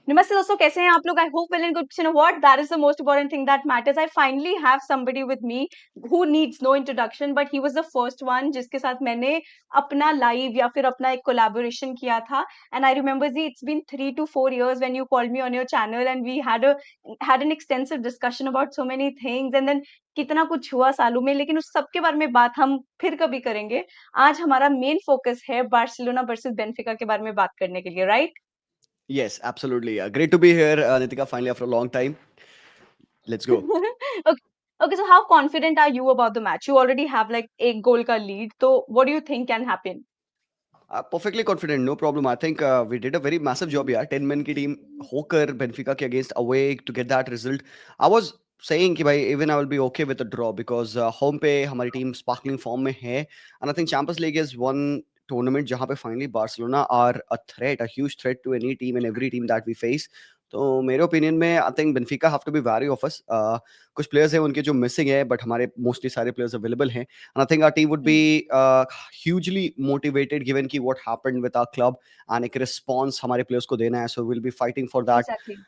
नमस्ते दोस्तों, कैसे हैं आप लोग? I hope well and good. You know what, that is the most important thing that matters. I finally have somebody with me who needs no introduction, but he was the first one जिसके साथ मैंने अपना live या फिर अपना एक collaboration किया था। And I remember ji, it's been 3 to 4 years when you called me on your channel and we had an extensive discussion about so many things. And then कितना कुछ हुआ सालों में, लेकिन उस सब के बारे में बात हम फिर कभी करेंगे। आज हमारा मेन फोकस है बार्सिलोना वर्सेस बेंफिका के बारे में बात करने के लिए, right? Yes, absolutely. Great to be here, Nitika, finally after a long time. Let's go. Okay. Okay, so how confident are you about the match? You already have like a goal ka lead. So what do you think can happen? Perfectly confident, no problem. I think we did a very massive job here. 10 men की team होकर Benfica के against away to get that result. I was saying कि भाई even I will be okay with a draw because home पे हमारी team sparkling form में है, and I think Champions League is one tournament जहाँ पे finally Barcelona are a threat, a huge threat to any team and every team that we face. तो मेरे opinion में I think Benfica have to be very of us. कुछ players हैं उनके जो missing है, बट हमारे मोस्टली सारे प्लेयर्स अवेलेबल हैं. And I think our team would be Hmm. hugely motivated given ki what happened with our club and एक response हमारे players को देना है. So we'll be fighting for that Exactly.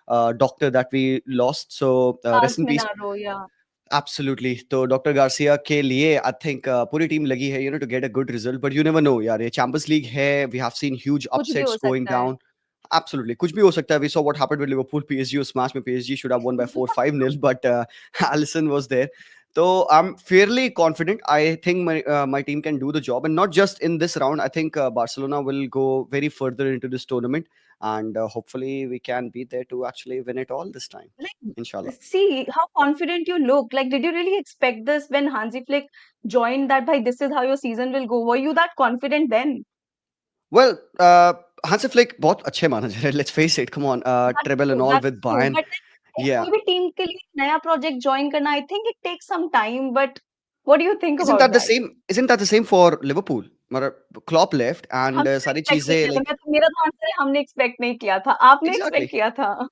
doctor that we lost. So Carlos rest in peace. Minaro, yeah. Absolutely. तो doctor Garcia के लिए I think पूरी team लगी है to get a good result, but you never know यार, ये Champions League है. We have seen huge कुछ भी हो अपसेट्स गोइंग सकता है। डाउन. Absolutely. कुछ भी हो सकता है. We saw what happened with Liverpool PSG उस मैच में. PSG should have won by 4-5-0, but Alisson was there. So I'm fairly confident. I think my team can do the job, and not just in this round. I think Barcelona will go very further into this tournament, and hopefully we can be there to actually win it all this time. Like, Inshallah. see how confident you look. Like, did you really expect this when Hansi Flick joined that by this is how your season will go? Were you that confident then? Well, Hansi Flick बहुत अच्छे manager है. Let's face it. Come on, treble and all That's with true. Bayern. But then Yeah. कोई भी team के लिए नया project join करना, I think it takes some time. But what do you think Isn't about that the that? same? Isn't that the same for Liverpool? मतलब Klopp left and हमने तो सारी एक्सपेक्ट नहीं चीजें किया था। like मेरा तो आंसर है, हमने एक्सपेक्ट नहीं किया था। आपने एक्सपेक्ट exactly. किया था?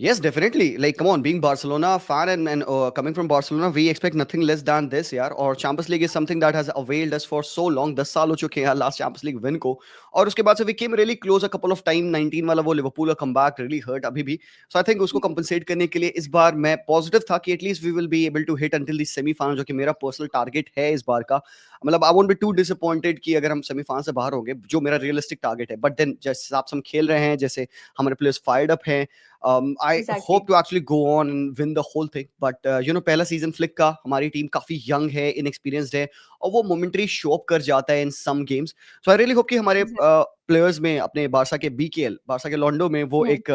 Yes, definitely. Like, come on, being Barcelona fan and coming from Barcelona, we expect nothing less than this, यार. और Champions League is something that has availed us for so long. 10 साल हो चुके हैं यार last Champions League win को. और उसके बाद से we came really close a couple of time. 19 वाला वो Liverpool का comeback really hurt अभी भी. So I think उसको compensate करने के लिए इस बार मैं positive था कि at least we will be able to hit until the semi-final, जो कि मेरा personal target है इस बार का. मतलब I won't be too disappointed कि अगर हम semi-final से बाहर होंगे, जो मेरा realistic target है. But then जैसे हिसाब से हम खेल रहे हैं, जैसे हमारे players fired up हैं, I exactly. hope to actually go on and win the whole thing. But पहला सीजन फ्लिक का, हमारी टीम काफी यंग है, इनएक्सपीरियंस्ड है, और वो मोमेंटरी शो अप कर जाता है in some games. So I really hope कि हमारे प्लेयर्स में, अपने बारसा के बीकेएल, बारसा के लॉन्डो में वो एक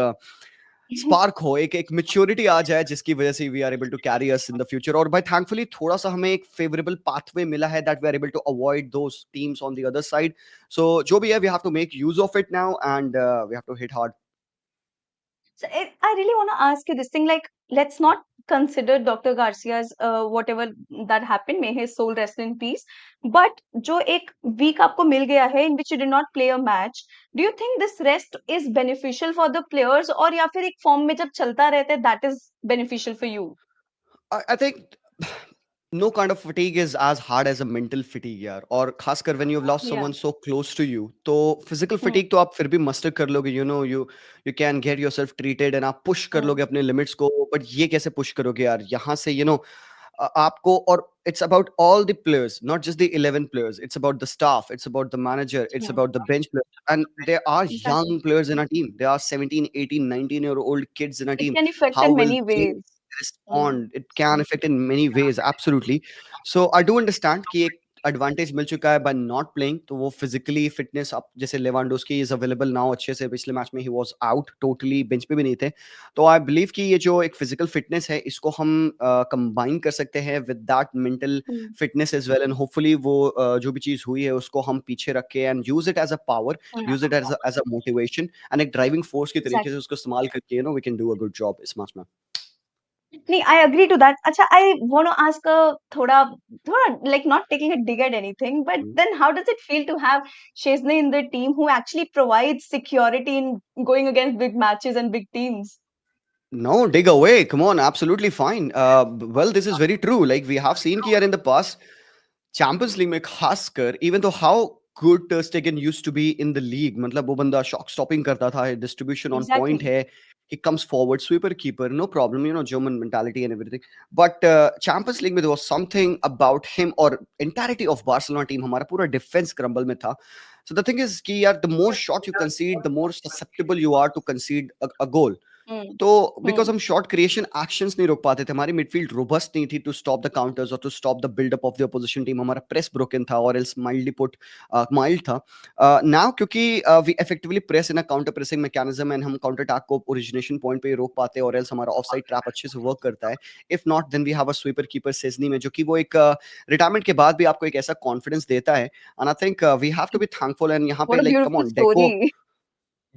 स्पार्क हो, एक एक मैच्योरिटी आ जाए, जिसकी वजह से we are able to carry us in the future. और भाई थैंकफुली थोड़ा सा हमें एक फेवरेबल पाथवे मिला है that we are able to avoid those teams on the other side. So जो भी है, we have to make use of it now and we have to hit hard. So I really want to ask you this thing. Like, let's not consider Dr. Garcia's whatever that happened. May his soul rest in peace. But जो एक week आपको मिल गया है in which you did not play a match, do you think this rest is beneficial for the players, और या फिर एक form में जब चलता रहता है that is beneficial for you? I think no kind of fatigue is as hard as a mental fatigue यार. और खासकर when you've lost Yeah. someone so close to you, तो physical Hmm. fatigue तो आप फिर भी muster कर लोगे. You can get yourself treated and आप push कर Hmm. लोगे अपने limits को. But ये कैसे push करोगे यार यहाँ से, आपको. और it's about all the players, not just the 11 players. It's about the staff, it's about the manager, it's Hmm. about the bench players, and there are Exactly. young players in our team. There are 17, 18, 19-year-old kids in our It team. can affect How in will many they ways. Hmm. respond? It can affect in many ways, absolutely. So I do understand कि एक advantage मिल चुका है bye not playing, तो वो physically fitness अब, जैसे Lewandowski is available now अच्छे से. पिछले मैच में he was out totally, bench पे भी नहीं थे. तो आई बिलीव कि ये जो एक फिजिकल फिटनेस है, इसको हम कंबाइन कर सकते हैं with that mental Hmm. Fitness as well. And hopefully वो जो भी चीज हुई है उसको हम पीछे रख के and use it as a power, Hmm. Use it as a motivation and एक ड्राइविंग फोर्स की तरीके से Exactly. उसको इस्तेमाल करके we can do a good job इस मैच में. नहीं, I agree to that. अच्छा, I want to ask a थोड़ा like not taking a dig at anything, but then how does it feel to have Chesney in the team who actually provides security in going against big matches and big teams? No, dig away. Come on, absolutely fine. Well, this is very true. Like we have seen here in the past, Champions League में खासकर, even though how good Ter Stegen used to be in the league, मतलब वो बंदा shock stopping करता था, distribution on point Exactly. है. he comes forward, sweeper keeper, no problem, German mentality and everything. But Champions League में there was something about him or entirety of Barcelona team, हमारा पूरा defense crumble में था. So the thing is कि यार, the more shot you concede, the more susceptible you are to concede a goal. Hmm. तो because Hmm. हम short creation actions नहीं रोक पाते थे, हमारी मिडफील्ड रोबस्ट नहीं थी टू स्टॉप द काउंटर्स और to stop the buildup of the opposition team. हमारा प्रेस ब्रोकन था और एल्स माइल्डली पुट माइल्ड था. नाउ क्योंकि we effectively press in a counter pressing mechanism and हम काउंटर अटैक को ओरिजिनेशन पॉइंट पे ही रोक पाते हैं और एल्स हमारा ऑफसाइड ट्रैप अच्छे से वर्क करता है. If not then we have a sweeper keeper Szczesny में, जो कि वो एक रिटायरमेंट के बाद भी आपको एक ऐसा कॉन्फिडेंस देता है. And I think we have to be thankful. And यहाँ पे What a like come beautiful on, Deco story.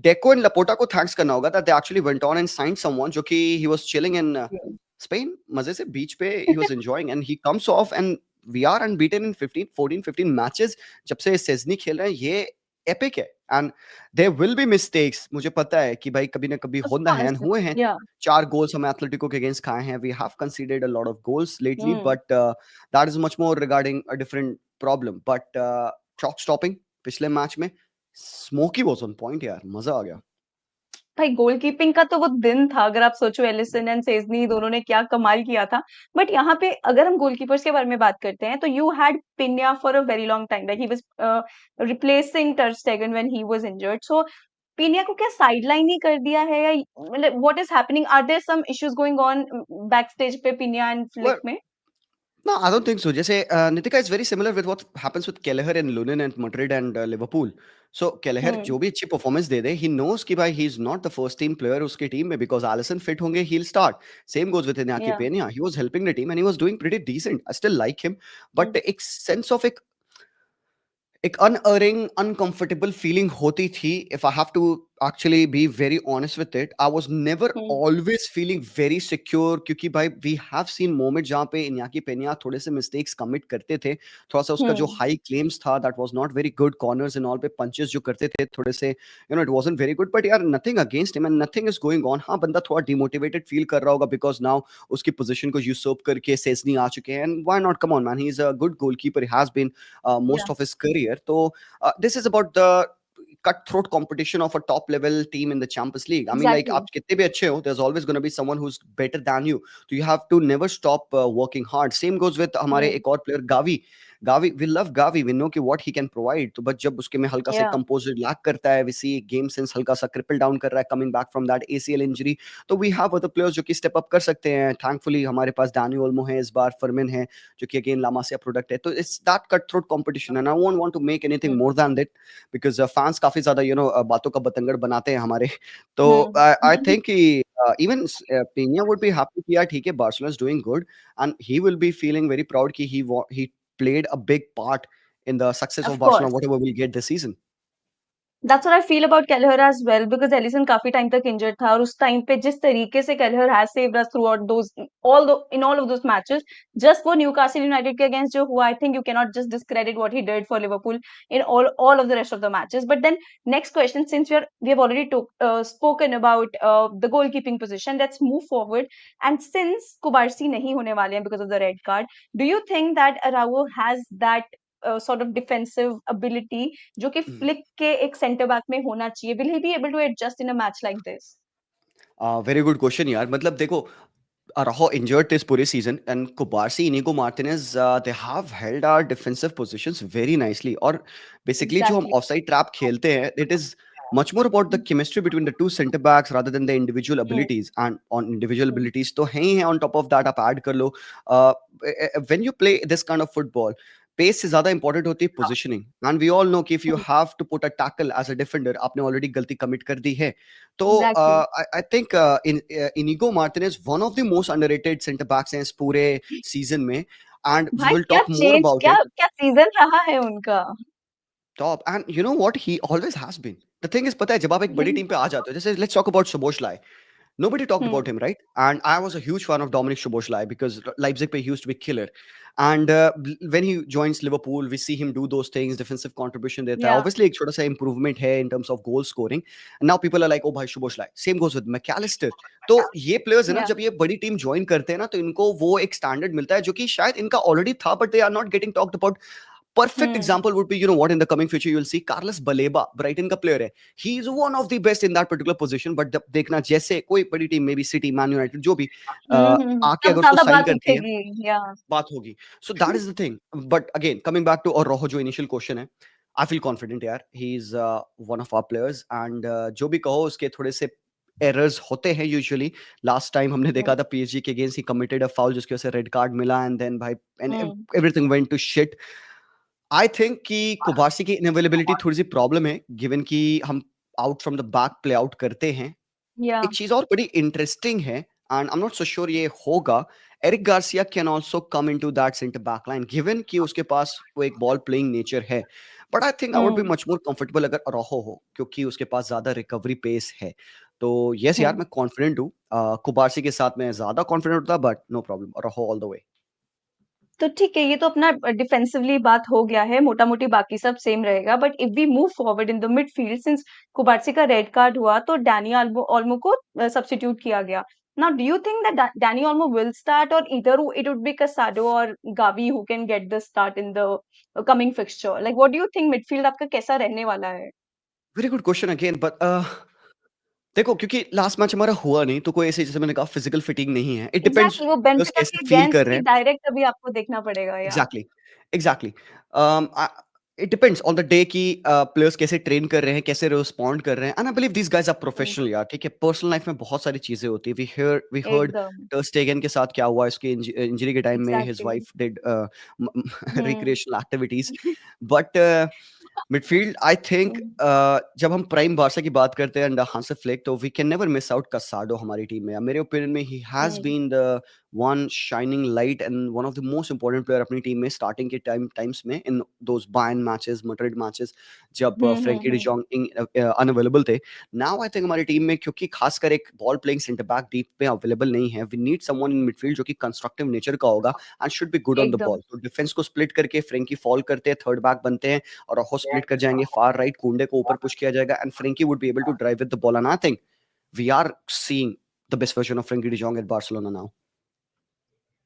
Deco and Laporta को थैंक्स करना होगा that they actually went on and signed someone जो कि he was chilling in Hmm. Spain, मजे से beach पे he was enjoying and he comes off and we are unbeaten in 15 14 15 matches. जब से सेजनी खेल रहे हैं ये एपिक है. And there will be mistakes, मुझे पता है कि भाई कभी ना कभी Of होना है, course. हुए हैं. Yeah. 4 गोल्स हम एथलेटिको के अगेंस्ट खाए हैं. We have conceded a lot of goals lately, Hmm. But that is much more regarding a different problem. But shot stopping पिछले मैच में स्मोकी वाज ऑन पॉइंट यार, मजा आ गया. भाई गोलकीपिंग का तो वो दिन था, अगर आप सोचो एलिसन एंड सेजनी दोनों ने क्या कमाल किया था। बट यहाँ पे अगर हम गोलकीपर्स के बारे में बात करते हैं तो you had Pena for a very long time, like he was replacing ter Stegen when he was injured. So Pena को क्या साइडलाइन ही कर दिया है, या मतलब what is happening, are there some issues going on back stage पे Pena and Flick Well, में? no, I don't think so. जैसे Nitika is very similar with what happens with Kelleher and Lunin and Madrid and Liverpool. So Kelleher हम्म. जो भी अच्छी performance they they, he knows कि भाई he is not the first team player उसके team में because Alisson fit होंगे, he'll start. Same goes with Iñaki या. Peña. He was helping the team and he was doing pretty decent. I still like him, but एक sense of एक unerring, uncomfortable feeling होती थी. If I have to actually be very honest with it, I was never hmm. always feeling very secure क्योंकि भाई we have seen moment जहाँ पे इन्याकी पेनिया थोड़े से mistakes commit करते थे. थोड़ा सा उसका जो हम्म. high claims था that was not very good, corners and all पे punches जो करते थे थोड़े से, it wasn't very good. But यार nothing against him and nothing is going on. हाँ बंदा थोड़ा demotivated feel कर रहा होगा because now उसकी position को usurp करके सेजनी आ चुके हैं. And why not? Come on man, he is a good goalkeeper. He has been या. most of his career. So this is about the cutthroat competition of a top level team in the Champions League. I mean, like, exactly. आप कितने भी अच्छे हो, there's always going to be someone who's better than you. So you have to never stop working hard. Same goes with हमारे हम्म. एक और player Gavi. Gavi, we love Gavi. We know कि what he can provide. तो but जब उसके में हल्का से या. composure lack करता है, we see game sense हल्का सा cripple down कर रहा है, coming back from that ACL injury. तो we have other players जो कि step up कर सकते हैं. Thankfully हमारे पास Dani Olmo है, इस बार फर्मिन है, जो कि again La Masia product है. तो it's that cutthroat competition, and I won't want to make anything more than that because fans काफी ज्यादा बातों का बतंगड़ बनाते हैं हमारे. तो I हम्म. think कि even Pena would be happy कि यार ठीक है, Barcelona is doing good and he will be feeling very proud कि he played a big part in the success of Of Barcelona, course. whatever we get this season. That's what I feel about Kelleher as well, because Ellison काफी time तक injured था, और उस time पे जिस तरीके से Kelleher has saved us throughout those all of those matches, just वो Newcastle United के against जो हुआ, I think you cannot just discredit what he did for Liverpool in all of the rest of the matches. But then next question, since we have already spoken about the goalkeeping position, let's move forward. And since Kubarsi नहीं होने वाले हैं because of the red card, do you think that Araujo has that sort of defensive ability जो कि flick के एक centre back में होना चाहिए? Will he be able to adjust in a match like this? Very good question यार. मतलब देखो, Araujo injured this puri season and Kubarsi, Inigo Martinez, they have held our defensive positions very nicely. और basically जो हम Exactly. offside trap खेलते हैं, it is much more about the chemistry between the two center backs rather than the individual Hmm. abilities. And on individual Hmm. abilities तो हैं ही हैं, on top of that आप add कर लो. When you play this kind of football, pace से ज्यादा important होती है positioning. And we all know कि if you Hmm. Have to put a tackle as a defender, आपने ऑलरेडी गलती कमिट कर दी है. तो Exactly. I think Inigo Martinez one of the most underrated center backs हैं इस पूरे सीजन में, and we भाई will क्या talk more चेंज, about क्या it. क्या सीजन रहा है उनका? Top, and you know what, he always has been. The thing is, पता है जब आप एक बड़ी टीम पे आ जाते हो, जैसे let's talk about Szoboszlai. Nobody talked about hmm. him, right? And I was a huge fan of Dominic Szoboszlai because Leipzig he used to be killer. And when he joins Liverpool, we see him do those things, defensive contribution देता है. Yeah. Obviously, एक छोटा सा improvement है in terms of goal scoring. And now people are like, oh भाई Szoboszlai. Same goes with McAllister. तो ये players है ना, Yeah. जब ये बड़ी टीम join करते हैं ना, तो इनको वो एक standard मिलता है जो कि शायद इनका already था, but they are not getting talked about Perfect Hmm. example would be, you know what, in the coming future you'll see Carlos Baleba, Brighton का player है. He is one of the best in that particular position. But देखना जैसे कोई बड़ी team, maybe City, Man United, जो भी आके तब अगर उसको ज़्यादा साइन बात करती है, उठेगी, या बात होगी. So that is the thing. But again, coming back to और रोहो जो initial question है, I feel confident यार. He is one of our players and जो भी कहो उसके थोड़े से errors होते हैं usually. Last time हमने हुँ, देखा था PSG के against, he committed a foul जिसकी वजह से red card मिला and then भाई and hmm, everything went to shit. I think कि कुबार्सी की इनअवेलेबिलिटी थोड़ी-सी प्रॉब्लम है, गिवन कि हम out from the back play out करते हैं. या एक चीज़ और बड़ी इंटरेस्टिंग है and I am not so sure ये होगा, Eric Garcia can also come into that centre back line given कि उसके पास वो एक बॉल प्लेइंग नेचर है. But I think I would be hmm, much more comfortable अगर अराउहो हो, क्योंकि उसके पास ज़्यादा रिकवरी पेस है. तो येस यार, हुँ। मैं कॉन्फिडेंट हूँ. कुबार्सी के साथ मैं ज़्यादा कॉन्फिडेंट होता but no problem, Araujo all the way. तो ठीक है, ये तो अपना डिफेंसिवली बात हो गया है, मोटा-मोटी बाकी सब सेम रहेगा। But if we move forward in the midfield, since Cubarsi का रेड कार्ड हुआ, तो डैनी ओल्मो को सब्स्टिट्यूट किया गया। Now do you think that Danny Olmo will start, और ईदर इट वुड बी कासाडो और Gavi who can get the start in the coming fixture? Like what do you think midfield आपका कैसा रहने वाला है? Very good question again, but देखो, क्योंकि last match हमारा हुआ नहीं, तो कोई ऐसे जैसे मैंने कहा फिजिकल फिटिंग नहीं है. इट डिपेंड्स एग्ज़ैक्टली, वो प्लेयर्स बेंफिका कैसे के फील कर अगेंस्ट रहे ही हैं. डायरेक्ट अभी आपको देखना पड़ेगा, या exactly, exactly. It depends on the day कि प्लेयर्स कैसे ट्रेन कर रहे हैं, कैसे रिस्पॉन्ड कर रहे हैं. And I believe these guys are hmm, professional यार. ठीक है, पर्सनल लाइफ में बहुत सारी चीजें होती है. वी हर्ड एकदम, टर स्टेगन के साथ क्या हुआ, इसके इंजरी के टाइम में his exactly. Wife did hmm, recreational activities. But midfield I think hmm, जब हम प्राइम बारसा की बात करते हैं अंडर हांस फ्लिक, तो we can never miss out Casado हमारी टीम में. मेरे ओपिनियन में he has hmm, been the one shining light and one of the most important player अपनी टीम में स्टार्टिंग के टाइम्स में, in those Bayern matches, Madrid matches, जब हुँ, हुँ, Frenkie hmm, De Jong unavailable थे. नाउ आई थिंक हमारी team में, क्योंकि खासकर एक ball playing centre back deep में अवेलेबल नहीं है, we need someone in midfield जो कि कंस्ट्रक्टिव नेचर का होगा and should be good on the एकदम। बॉल. तो डिफेंस को स्प्लिट करके फ्रैंकी फॉल करते हैं, थर्ड बैक बनते हैं और वो स्प्लिट कर जाएंगे फार राइट, कुंडे को ऊपर पुश किया जाएगा and Frenkie would be able to drive with the ball. And I think we are seeing the best version of Frankie de Jong at Barcelona now.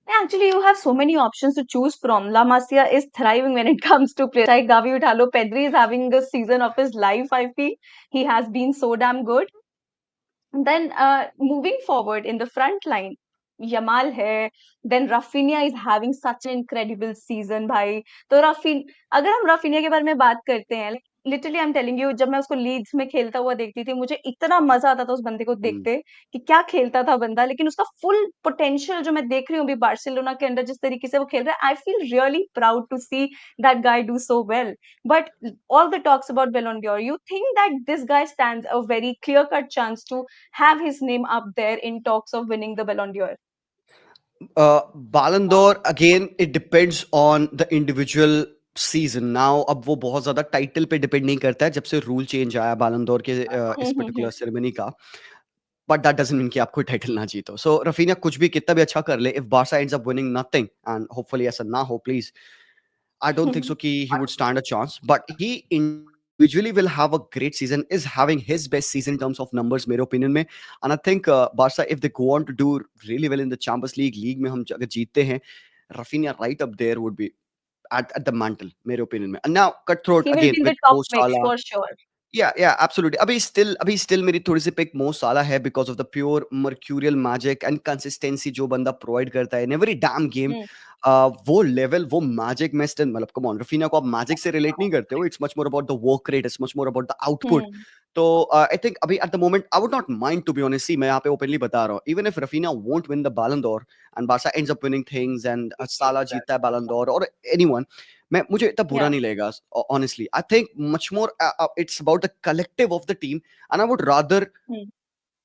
Actually, you have so many options to choose from. La Masia is thriving when it comes to players. Like Gavi Utalo, Pedri is having the season of his life, I feel. He has been so damn good. Then moving forward in the front line, Yamal है, then Rafinha is having such an incredible season भाई. तो अगर हम Raphinha के बारे में बात करते हैं, like, literally I am telling you, जब मैं उसको लीड्स में खेलता हुआ देखती थी, मुझे इतना मजा आता था उस बंदे को Mm. देखते कि क्या खेलता था बंदा. लेकिन उसका फुल पोटेंशियल जो मैं देख रही हूँ अभी बार्सिलोना के अंदर, जिस तरीके से वो खेल रहा है, I feel really proud to see that guy do so well. But all the talks about Ballon d'Or, you think that this guy stands a very clear-cut chance to have his name up there in talks of winning the Ballon d'Or? Ballon d'Or, again, it depends on the individual season. Now अब वो बहुत ज्यादा title पे depend नहीं करता है, जब से रूल चेंज आया बैलन d'Or के इस पर्टिकुलर सेरेमनी का. बट दैट डजंट मीन कि आप कोई टाइटल ना जीतो. सो रफीना कुछ भी कितना भी अच्छा कर ले, if Barça ends up winning nothing, and hopefully ऐसा ना हो please, I don't think so he would stand a chance, but he individually will have a great season, is having his best season in terms of numbers, मेरे opinion में. And I think Barca, if they go on to do really well in the Champions League में हम अगर जीतते हैं, Rafinha right up there would be at the mantle, मेरे opinion में. And now, cutthroat He will again be in with the top Mo mix Salah. for sure. Yeah, absolutely. अभी still मेरी थोड़ी सी पिक मो साला है because of the pure mercurial magic and consistency जो बंदा प्रोवाइड करता है in every damn game. Hmm. वो लेवल, वो मैजिक में स्टिल, मतलब कम ऑन, रफीना को आप मैजिक से रिलेट नहीं करते हो. It's much more about the work rate, it's much more about the output. Hmm. तो आई थिंक अभी at the moment I would not mind, to be honest. See, मैं यहाँ पे ओपनली बता रहा हूँ, even if Raphinha won't win the Ballon d'Or and Barca ends up winning things and साला जीतता है बैलन d'Or और एनीवन, मैं मुझे इतना बुरा Yeah. नहीं लगेगा. Honestly, I think much more it's about the collective of the team, and I would rather Hmm.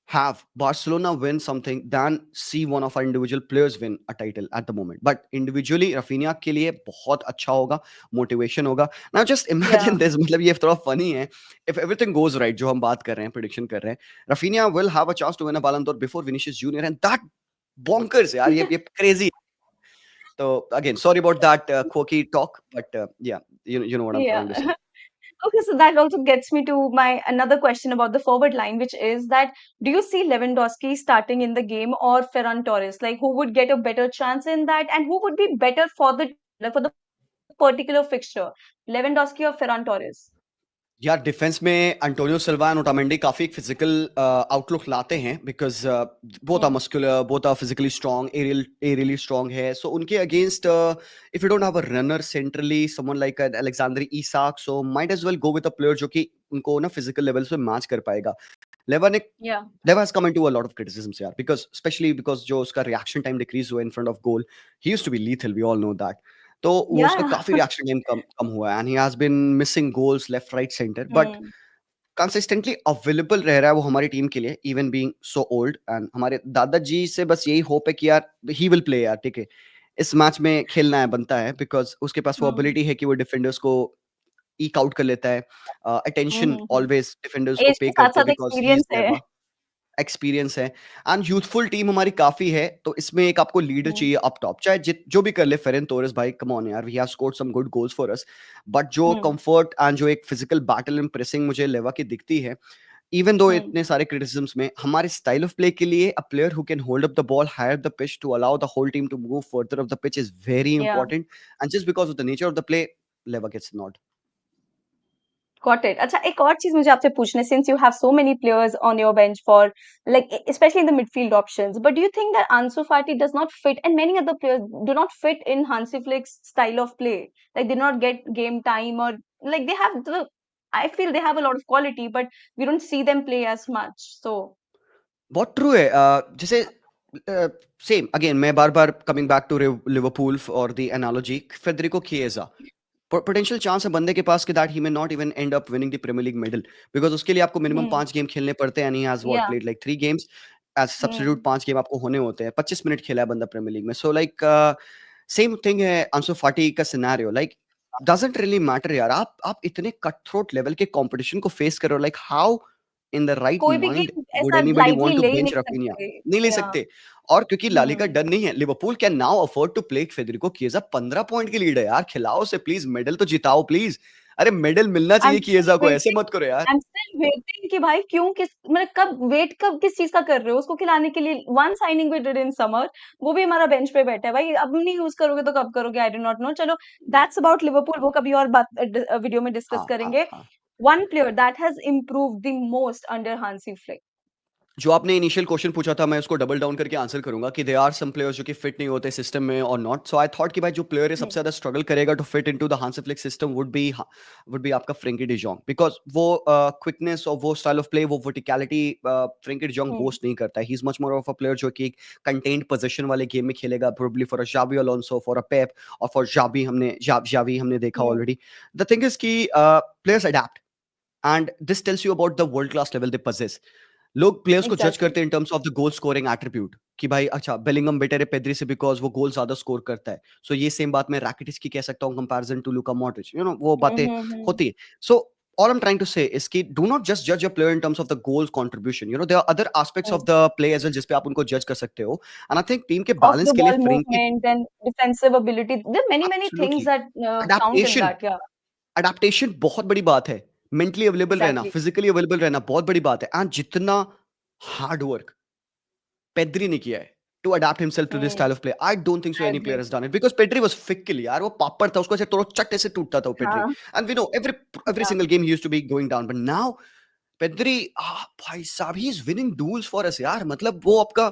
have Barcelona win something than see one of our individual players win a title at the moment. But individually, Rafinha के लिए बहुत अच्छा होगा, motivation होगा. Now just Yeah. imagine this, मतलब ये थोड़ा funny है. If everything goes right, जो हम बात कर रहे हैं, prediction कर रहे हैं, Rafinha will have a chance to win a Ballon d'Or before Vinicius Junior, and that bonkers यार, ये crazy. So again, sorry about that quirky talk, but yeah, you know what I'm Yeah. trying to say. Okay, so that also gets me to my another question about the forward line, which is that do you see Lewandowski starting in the game or Ferran Torres? Like, who would get a better chance in that, and who would be better for the particular fixture, Lewandowski or Ferran Torres? यार defence में Antonio Silva and Otamendi काफी एक physical outlook लाते हैं because both are Hmm. Muscular, both are physically strong, aerially strong है. So उनके against if you don't have a runner centrally, someone like Alexander Isak, so might as well go with a player जो कि उनको ना physical level पे match कर पाएगा. लेवा ने Yeah. Dev has come into a lot of criticisms here because especially because जो उसका reaction time decrease हुआ in front of goal, he used to be lethal, we all know that. तो वो उसका Yeah. काफी reaction time कम हुआ है and he has been missing goals left, right, center, but Hmm. Consistently available रह रहा है वो हमारी टीम के लिए even being so old. And हमारे दादाजी से बस यही होप है कि यार ही विल प्ले यार, ठीक है, इस मैच में खेलना है, बनता है, बिकॉज उसके पास वो Hmm. एबिलिटी है कि वो डिफेंडर्स को ईक आउट कर लेता है. Attention Hmm. ऑलवेज डिफेंडर्स को एज पे के साथ करते हैं साथ बिकॉज ही इज एक्सपीरियंस है. देयर, एक्सपीरियंस है. एंड यूथफुल टीम हमारी काफी है, तो इसमें एक आपको लीडर Hmm. चाहिए अप टॉप, चाहे जो भी कर ले. फेरन तोरेस भाई, कम ऑन यार, he have scored some good goals for us, but जो Hmm. कंफर्ट एंड जो एक फिजिकल बैटल एंड प्रेसिंग मुझे लेवा की दिखती है, इवन दो Hmm. इतने सारे क्रिटिसिज्म्स में, हमारे स्टाइल ऑफ प्ले के लिए a player who can hold up the ball higher the pitch to allow the whole team to move further of the pitch is very Yeah. Important. And just because of the nature of the play, Lewa gets not. Got it. अच्छा, एक और चीज़ मुझे आपसे पूछना है, since you have so many players on your bench for like especially in the midfield options, but do you think that Ansu Fati does not fit and many other players do not fit in Hansi Flick's style of play? Like they do not get game time or like they have the I feel they have a lot of quality, but we don't see them play as much. So, बहुत true है. जैसे same again, मैं बार बार coming back to Liverpool और the analogy, Federico Chiesa, potential chance है बंदे के पास कि that he may not even end up winning the Premier League medal, because उसके लिए आपको मिनिमम hmm, 5 गेम खेलने पड़ते हैं. And he has what yeah, played like 3 games as substitute. hmm, 5 game आपको होने होते हैं, 25 मिनट खेला है बंदा प्रीमियर लीग में. सो लाइक सेम थिंग है अंसु फाटी का scenario. Like doesn't really matter यार, आप इतने कट थ्रोट लेवल के कंपटीशन को फेस कर रहे हो. Like how in the right कोई भी माइंड गेम वुड ऐसा एनीबॉडी लाइटली वांट टू ले ही बेंच नहीं रफीनिया? सकते. नहीं ले Yeah, सकते. और क्योंकि लालिगा hmm. डन नहीं है, Liverpool can now afford to play Federico Chiesa. 15 point की लीड है यार, खिलाओ से प्लीज, मेडल तो जिताओ प्लीज. अरे मेडल मिलना I'm चाहिए still किएजा को, ऐसे waiting. मत करो यार. I'm still waiting कि भाई क्यों किस मतलब कब वेट कब किस चीज़ का कर रहे हो? उसको खिलाने के लिए one signing we did in summer, वो भी हमारा बेंच पे बैठा है भाई, अब नहीं यूज़ करोगे तो कब करोगे? I do not know. चलो, दैट्स अबाउट लिवरपूल, वो कभी और बात वीडियो में डिस्कस हाँ हाँ करेंगे. हाँ. One player that has improved the most under Hansi Flick. जो आपने इनिशियल क्वेश्चन पूछा था, मैं उसको डबल डाउन करके आंसर करूंगा कि दे आर सम प्लेयर्स जो कि फिट नहीं होते सिस्टम में और नॉट. सो आई थॉट कि भाई जो प्लेयर है हुँ, सबसे ज्यादा स्ट्रगल करेगा to fit into the Hansi Flick system would be आपका फ्रैंकी डी जॉन्ग, बिकॉज वो क्विकनेस और वो स्टाइल ऑफ प्ले, वो verticality Frenkie de Jong hmm, boast नहीं करता है. He is much more of a player जो कि कंटेन्ड पोजीशन वाले गेम में खेलेगा, प्रोबेबली फॉर अ जावी अलोंसो, फॉर अ पेप, और फॉर जावी हमने देखा hmm, already. The thing is कि players adapt, and this tells you about the world class level they possess. लोग प्लेयर्स को जज एग्ज़ैक्टली. करते हैं in terms of the goal scoring attribute कि भाई अच्छा बेलिंगम बेटर है पेद्री से बिकॉज वो गोल ज्यादा स्कोर करता है. सो ये सेम बात मैं रैकिटिच की कह सकता हूँ कंपैरिजन टू लुका मॉड्रिच, वो हुँ, बातें हुँ, हुँ. होती है. सो all I'm trying to say is कि do not just judge a player in terms of the goals contribution. There are other aspects of hmm. the play as well जिस पे आप उनको जज कर सकते हो. And I think टीम के Off बैलेंस the के लिए ball Frenkie, movement and defensive ability. There are many, many things absolutely, that count in adaptation, that. Yeah, adaptation बहुत बड़ी बात है. मेंटली अवेलेबल रहना, exactly. फिजिकली अवेलेबल रहना बहुत बड़ी बात है. एंड जितना हार्ड वर्क पेद्री ने किया है to adapt himself to this hmm, style of play, I don't think so I any player agree. Has done it, because Pedri was fickle यार, वो पापड़ था, उसको ऐसे तोड़ो चट ऐसे टूटता था वो पेड्री. हाँ, and we know every yeah. Single game he used to be going down, but now Pedri, भाई साहब, he is winning duels for us यार. मतलब वो आपका,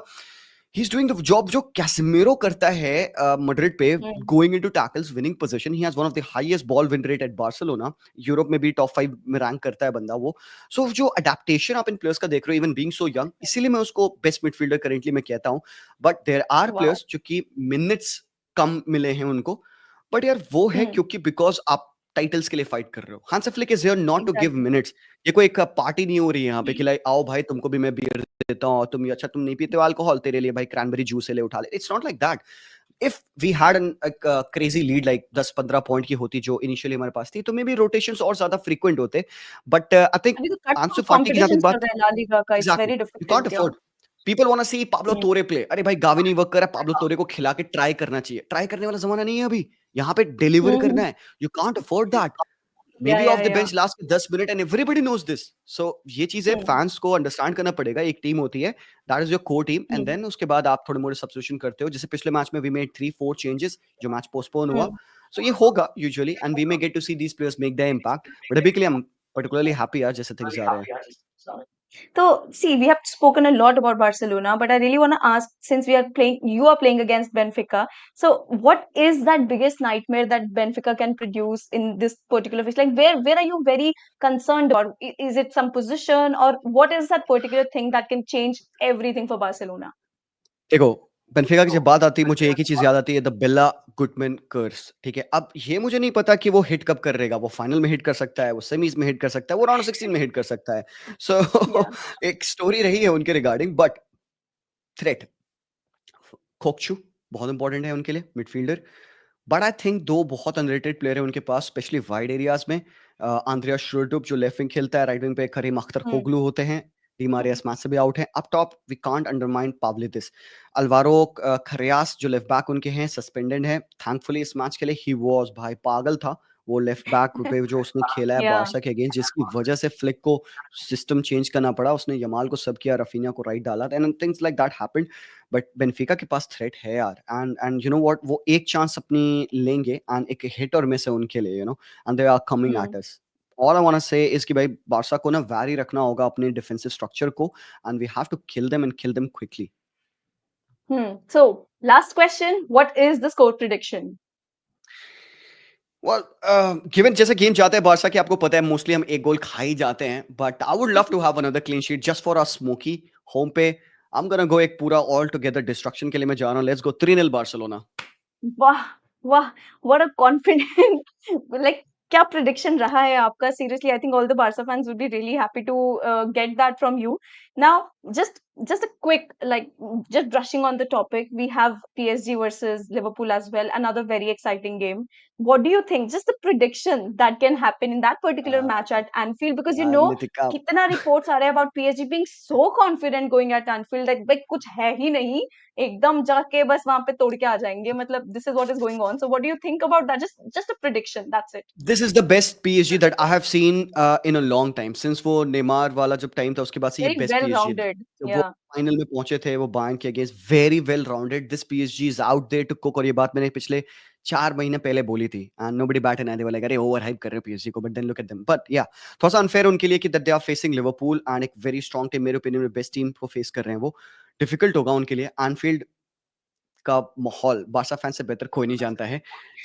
he is doing the job जो कैसेमिरो करता है मैड्रिड पे, hmm, going into tackles, winning position. He has one of the highest ball win rate at Barcelona. Europe में भी टॉप 5 में रैंक करता है बंदा वो. सो जो अडेप्टेशन आप इन प्लेयर्स का देख रहे हो, इवन बीइंग सो यंग, इसीलिए मैं उसको बेस्ट मिडफील्डर करेंटली मैं कहता हूं. But there are wow. Players जो कि मिनट्स कम मिले हैं उनको, बट यार वो है हुँ, क्योंकि बिकॉज आप टाइटल्स के लिए फाइट कर रहे हो. Hans Flick is here not to give exactly. Minutes. ये कोई एक पार्टी नहीं हो रही है यहाँ पे कि लाइक आओ भाई तुमको भी मैं बियर देता हूँ, तुम अच्छा तुम नहीं पीते हो अल्कोहल, तेरे लिए भाई क्रैनबेरी जूस ले उठा ले. It's not like that. If we had an crazy lead like 10-15 point की होती जो इनिशियली हमारे पास थी, तो मे बी रोटेशंस और ज्यादा फ्रीक्वेंट होते. बट आई थिंक अभी तो कट आंसू थ्रू फाटी की जहां तक कॉम्पिटिशन चल बात, रहा है ला लीगा का. It's exactly, very you can't difficult. Yeah. Afford. People want to see Pablo hmm, Torre play. अरे भाई गावी नहीं वर्क कर रहा है, पाब्लो तोरे को खिला के ट्राई करना चाहिए. ट्राई करने वाला जमाना नहीं है अभी, यहाँ पे डिलीवर हुँ, करना हुँ. है. You can't afford that. May Yeah, be yeah, off the yeah. Bench last के 10 minute and everybody knows this. So ये चीजें Hmm. फैंस को अंडरस्टैंड करना पड़ेगा। एक टीम होती है, that is your core team, and Hmm. Then उसके बाद आप थोड़े मोड़े सब्स्टिट्यूशन करते हो। जैसे पिछले मैच में वी मेड 3-4 चेंजेस, जो मैच पोस्टपोन हुआ। Hmm. सो ये होगा usually, and we may get to see these players make the impact, but अभी के लिए हम particularly happy यार जैसे थिंग्स जा रहे हैं। So, see, we have spoken a lot about Barcelona, but I really want to ask, since you are playing against Benfica. So, what is that biggest nightmare that Benfica can produce in this particular phase? Like, where are you very concerned about? Is it some position, or what is that particular thing that can change everything for Barcelona? देखो, Benfica की जब बात आती है, मुझे एक ही चीज़ याद आती है, द बिल्ला गुडमैन कर्स, ठीक है? अब ये मुझे नहीं पता कि वो हिट कब करेगा, वो फाइनल में हिट कर सकता है, वो सेमीज़ में हिट कर सकता है, वो राउंड ऑफ 16 में हिट कर सकता है। सो Yeah. एक स्टोरी रही है उनके रिगार्डिंग, बट थ्रेट कोकचू बहुत इंपॉर्टेंट है उनके लिए, मिडफील्डर। बट आई थिंक 2 बहुत अंडररेटेड प्लेयर हैं उनके पास, स्पेशली वाइड एरियाज़ में। आंद्रेयास शुरडुप जो लेफ्ट विंग खेलता है, राइट विंग पे करीम Hmm. अख्तर-कोगलू होते हैं, डी मारिया Hmm. इस मैच से भी आउट हैं। Up top we can't undermine Pavlidis. Alvaro Carreras जो लेफ्ट बैक उनके हैं, सस्पेंडेड हैं। थैंकफुली इस मैच के लिए ही वाज़ भाई पागल था। वो लेफ्ट बैक पे जो उसने खेला है Yeah. बार्सा के अगेंस्ट, जिसकी वजह से फ्लिक को सिस्टम चेंज करना पड़ा। उसने यमाल को सब किया, रफीनिया को राइट डाला, and things like that happened. But Benfica के पास थ्रेट है यार, एंड यू नो व्हाट, वो एक चांस अपनी लेंगे, एंड एक हिट और मिस है उनके लिए, you know, and they are coming Hmm. At us. All I want to say is कि भाई बार्सा को ना वैरी रखना होगा अपने डिफेंसिव स्ट्रक्चर को, and we have to kill them and kill them quickly. Hmm. So, last question. What is the score prediction? Well, given जैसे game जाता है बार्सा की, आपको पता है मोस्टली हम एक गोल खा ही जाते हैं, but I would love to have another clean sheet just for a smoky home पे। आई एम गोना गो एक पूरा ऑल टुगेदर डिस्ट्रक्शन के लिए मैं जा रहा हूँ। Let's go 3-0 Barcelona. वाह! वाह! व्हाट अ कॉन्फिडेंट लाइक क्या प्रेडिक्शन रहा है आपका seriously I think all the Barca fans would be really happy to get that from you. Now just a quick like just brushing on the topic we have PSG versus Liverpool as well, another very exciting game. What do you think, just the prediction that can happen in that particular match at Anfield, because you यार know Nitika, कितना reports आ रहे हैं about PSG being so confident going at Anfield that भाई कुछ है ही नहीं, एकदम जाके बस वहां पे तोड़ के आ जाएंगे, मतलब this is what is going on. So what do you think about that? Just a prediction, that's it. This is the best PSG that I have seen in a long time, since वो Neymar वाला जब time था उसके बाद से ये very best well PSG. Rounded. जब वो या. फाइनल में पहुंचे थे वो बायर्न के against, very well rounded, this PSG is out there to cook. और ये बात मैंने पिछले 4 महीने पहले बोली थी, and nobody bat an eye, they were like अरे ओवर हाइप कर रहे हो पीएसजी को, but then look at them. But yeah, थोड़ा सा अनफेयर उनके लिए कि that they are facing Liverpool and एक वेरी स्ट्रॉन्ग टीम, मेरे ओपिनियन में बेस्ट टीम को फेस कर रहे हैं वो। डिफिकल्ट होगा उनके लिए। एनफील्ड का माहौल बार्सा फैन से बेहतर कोई नहीं जानता है।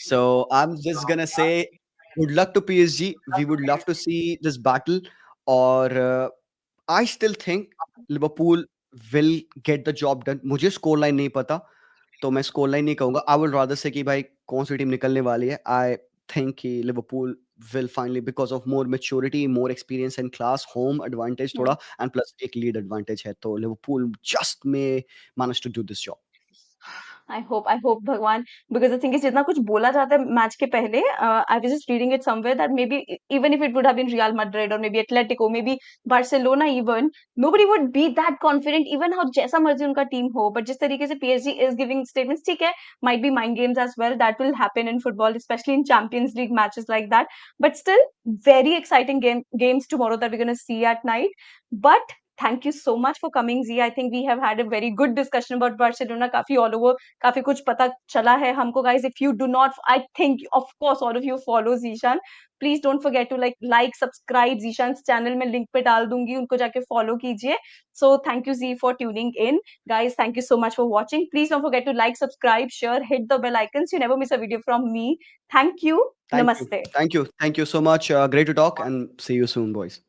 So I am just gonna say good luck to PSG, we would love to see this battle. और I still think Liverpool will get the job done. मुझे स्कोर लाइन नहीं पता, तो मैं स्कोर लाइन नहीं कहूंगा। आई विल रादर से कि भाई कौन सी टीम निकलने वाली है। आई थिंक कि Liverpool will finally, because of more maturity, more experience and class, home advantage थोड़ा, and plus एक lead advantage है, तो Liverpool just may manage to do this job. I hope भगवान, बिकॉज़ द थिंग इज़ जितना कुछ बोला जाता है मैच के पहले, I was just reading it somewhere that may be even if it would have been Real Madrid और may be Atletico, may be Barcelona even, nobody would be that confident even how जैसा मर्ज़ी उनका team हो. But जिस तरीके से PSG is giving statements, ठीक है, might be mind games as well, that will happen in football, specially in champions league matches like that. But still, very exciting games tomorrow that we're going to see at night. But thank you so much for coming, Z. I think we have had a very good discussion about Barcelona. काफी all over, काफी कुछ पता चला है हमको, guys. If you do not, I think of course all of you follow Zishan. Please don't forget to subscribe Zishan's channel. मैं link पे डाल दूंगी, उनको जाके follow कीजिए. So thank you, Z, for tuning in, guys. Thank you so much for watching. Please don't forget to like, subscribe, share, hit the bell icons. You never miss a video from me. Thank you. Thank you. Namaste. Thank you. Thank you so much. Great to talk and see you soon, boys.